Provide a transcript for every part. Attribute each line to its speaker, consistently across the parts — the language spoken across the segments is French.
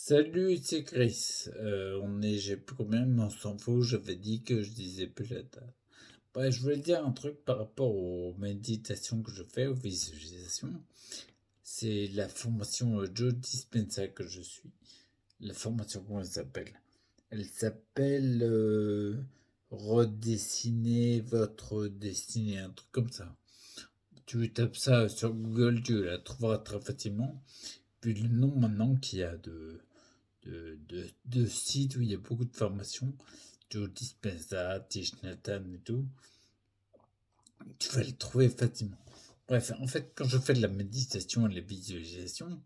Speaker 1: Salut, c'est Chris. J'ai plus combien, mais on s'en fout. J'avais dit que je disais plus la date. Bref, je voulais dire un truc par rapport aux méditations que je fais, aux visualisations. C'est la formation Joe Dispenza que je suis. La formation, comment elle s'appelle? Elle s'appelle Redessiner votre destinée, un truc comme ça. Tu tapes ça sur Google, tu la trouveras très facilement. Puis le nom maintenant qu'il y a de sites où il y a beaucoup de formations, Joe Dispenza, Thich Nhat Hanh et tout, tu vas le trouver facilement. Bref, en fait, quand je fais de la méditation et de la visualisation,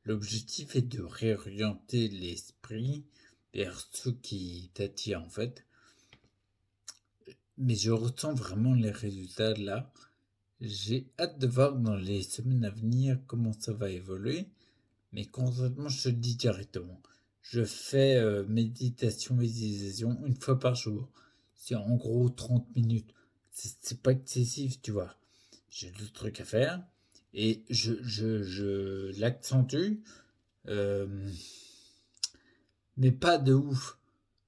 Speaker 1: l'objectif est de réorienter l'esprit vers ce qui t'attire en fait. Mais je ressens vraiment les résultats là. J'ai hâte de voir dans les semaines à venir comment ça va évoluer. Mais concrètement, je te le dis directement. Je fais méditation, visualisation une fois par jour. C'est en gros 30 minutes. C'est pas excessif, tu vois. J'ai d'autres trucs à faire. Et je l'accentue. euh, mais pas de ouf.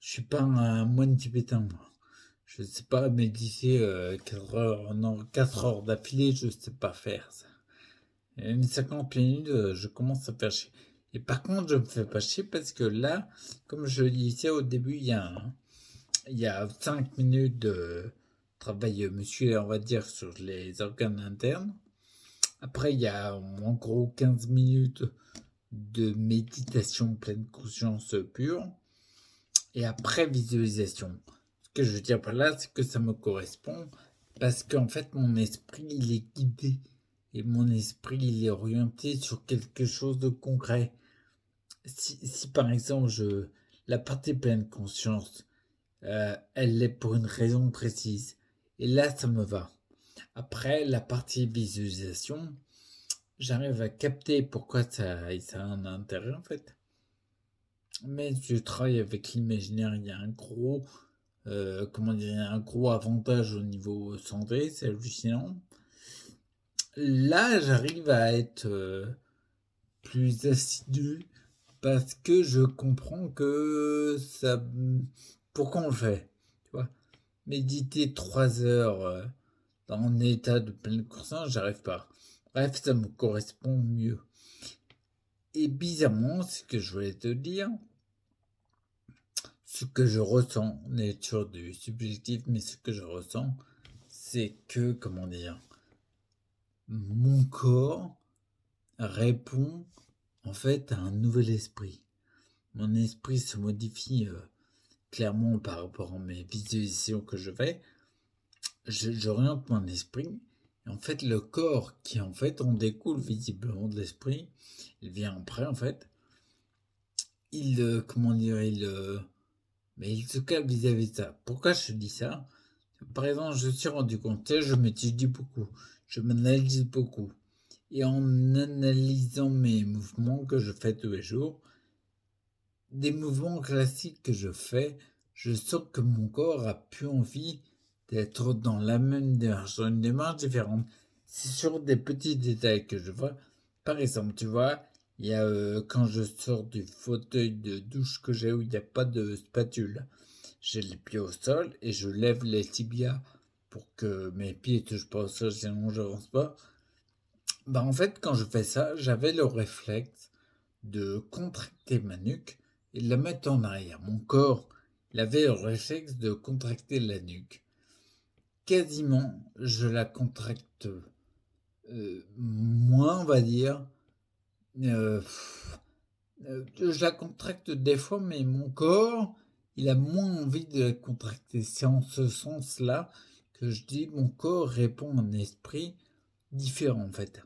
Speaker 1: Je suis pas un moine tibétain, moi. Je sais pas méditer 4 heures, non, 4 heures d'affilée, je sais pas faire ça. Une 50 minutes, je commence à faire chier. Et par contre, je me fais pas chier parce que là, comme je le disais au début, il y a 5 minutes de travail musculaire, on va dire, sur les organes internes. Après, il y a en gros 15 minutes de méditation pleine conscience pure. Et après, visualisation. Ce que je veux dire par là, c'est que ça me correspond parce qu'en fait, mon esprit, il est guidé. Et mon esprit, il est orienté sur quelque chose de concret. Si par exemple, la partie pleine conscience, elle l'est pour une raison précise. Et là, ça me va. Après, la partie visualisation, j'arrive à capter pourquoi ça a un intérêt en fait. Mais je travaille avec l'imaginaire, il y a un gros, comment dire, il y a un gros avantage au niveau santé, c'est hallucinant. Là, j'arrive à être plus assidu parce que je comprends que ça. Pourquoi on le fait? Tu vois? Méditer 3 heures dans un état de pleine conscience, j'arrive pas. Bref, ça me correspond mieux. Et bizarrement, ce que je voulais te dire, ce que je ressens, n'est toujours du subjectif, mais ce que je ressens, c'est que, comment dire, mon corps répond en fait à un nouvel esprit. Mon esprit se modifie clairement par rapport à mes visualisations que je fais. J'oriente mon esprit. Et en fait, le corps qui en fait en découle visiblement de l'esprit, il vient après en fait. Comment dire, mais il se calme vis-à-vis de ça. Pourquoi je dis ça? Par exemple, je me suis rendu compte, tu sais, je m'étudie beaucoup, je m'analyse beaucoup. Et en analysant mes mouvements que je fais tous les jours, des mouvements classiques que je fais, je sens que mon corps a plus envie d'être dans la même démarche, dans une démarche différente. C'est sur des petits détails que je vois. Par exemple, tu vois, il y a quand je sors du fauteuil de douche que j'ai où il n'y a pas de spatule, j'ai les pieds au sol et je lève les tibias pour que mes pieds touchent pas au sol, sinon j'avance pas. Bah en fait, quand je fais ça, j'avais le réflexe de contracter ma nuque et de la mettre en arrière. Mon corps, il avait le réflexe de contracter la nuque. Quasiment, je la contracte moins, on va dire. Euh, je la contracte des fois, mais mon corps, il a moins envie de la contracter. C'est en ce sens-là que je dis mon corps répond à un esprit différent, en fait.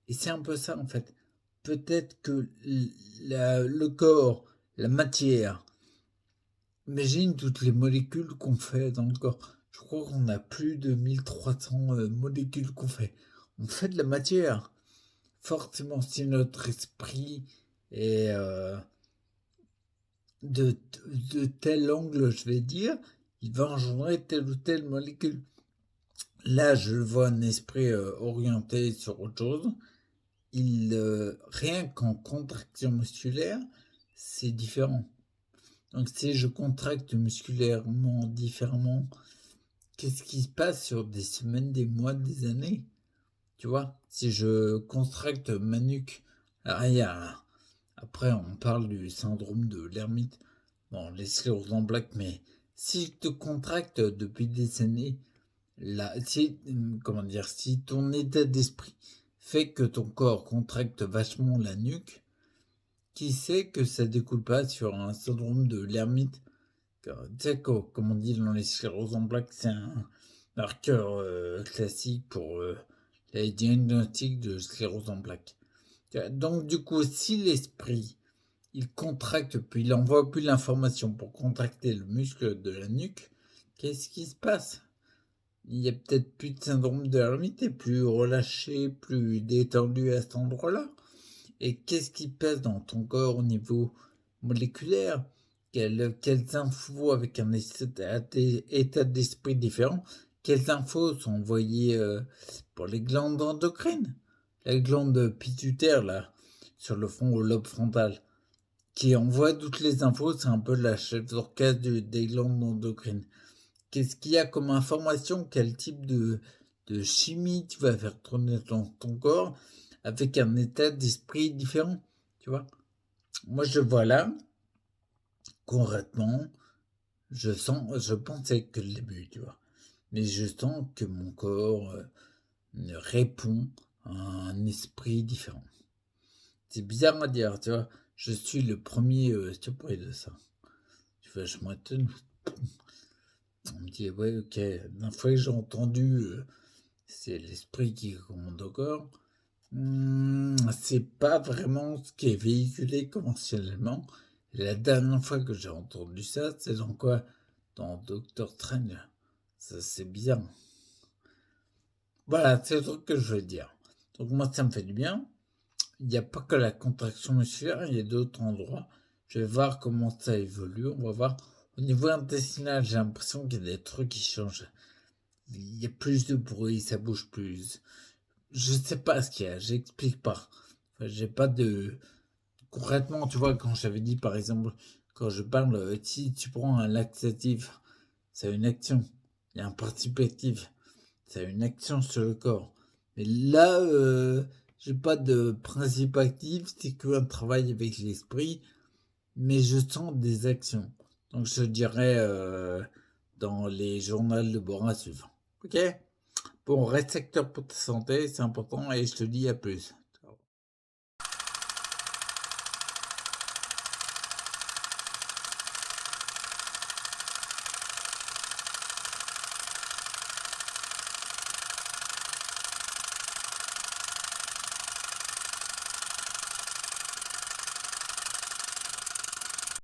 Speaker 1: Et c'est un peu ça, en fait. Peut-être que le corps, la matière, imagine toutes les molécules qu'on fait dans le corps. Je crois qu'on a plus de 1300 molécules qu'on fait. On fait de la matière. Forcément, si notre esprit est de, de tel angle, je vais dire, il va engendrer telle ou telle molécule. Là, je vois un esprit orienté sur autre chose. Rien qu'en contraction musculaire, c'est différent. Donc si je contracte musculairement différemment, qu'est-ce qui se passe sur des semaines, des mois, des années? Tu vois? Si je contracte ma nuque, alors après on parle du syndrome de l'hermite, bon, les scléroses en plaques, mais si je te contracte depuis des années, là, comment dire, si ton état d'esprit fait que ton corps contracte vachement la nuque, qui sait que ça découle pas sur un syndrome de l'hermite? Tu sais, comme on dit dans les scléroses en plaques, c'est un marqueur classique pour les diagnostics de sclérose en plaques. Donc, du coup, si l'esprit il contracte, puis il envoie plus l'information pour contracter le muscle de la nuque, qu'est-ce qui se passe? Il y a peut-être plus de syndrome de l'hermite, t'es plus relâché, plus détendu à cet endroit-là. Et qu'est-ce qui passe dans ton corps au niveau moléculaire? Quelles infos avec un état d'esprit différent? Quelles infos sont envoyées pour les glandes endocrines? La glande pituitaire, là, sur le front au lobe frontal, qui envoie toutes les infos, c'est un peu la chef d'orchestre des glandes endocrines. Qu'est-ce qu'il y a comme information? Quel type de chimie tu vas faire tourner dans ton corps avec un état d'esprit différent, tu vois? Moi, je vois là, concrètement, je pense que le début, tu vois. Mais je sens que mon corps répond à un esprit différent. C'est bizarre à dire, tu vois. Je suis le premier surpris de ça. Tu vois, je m'étonne. On me dit, ouais, ok. D'un fois que j'ai entendu, c'est l'esprit qui commande au corps. C'est pas vraiment ce qui est véhiculé conventionnellement. La dernière fois que j'ai entendu ça, c'est dans quoi? Dans Doctor Strange. Ça, c'est bizarre. Voilà, c'est le truc que je veux dire. Donc moi, ça me fait du bien. Il n'y a pas que la contraction musculaire, il y a d'autres endroits. Je vais voir comment ça évolue. On va voir. Au niveau intestinal, j'ai l'impression qu'il y a des trucs qui changent. Il y a plus de bruit, ça bouge plus. Je sais pas ce qu'il y a, j'explique pas. Enfin, j'ai pas de. Concrètement, tu vois, quand j'avais dit par exemple, quand je parle, si tu prends un laxatif, ça a une action. Il y a un participe actif, ça a une action sur le corps. Mais là, j'ai pas de principe actif, c'est qu'un travail avec l'esprit, mais je sens des actions. Donc je dirais dans les journaux de bord à suivre. Ok? Bon, reste acteur pour ta santé, c'est important, et je te dis à plus.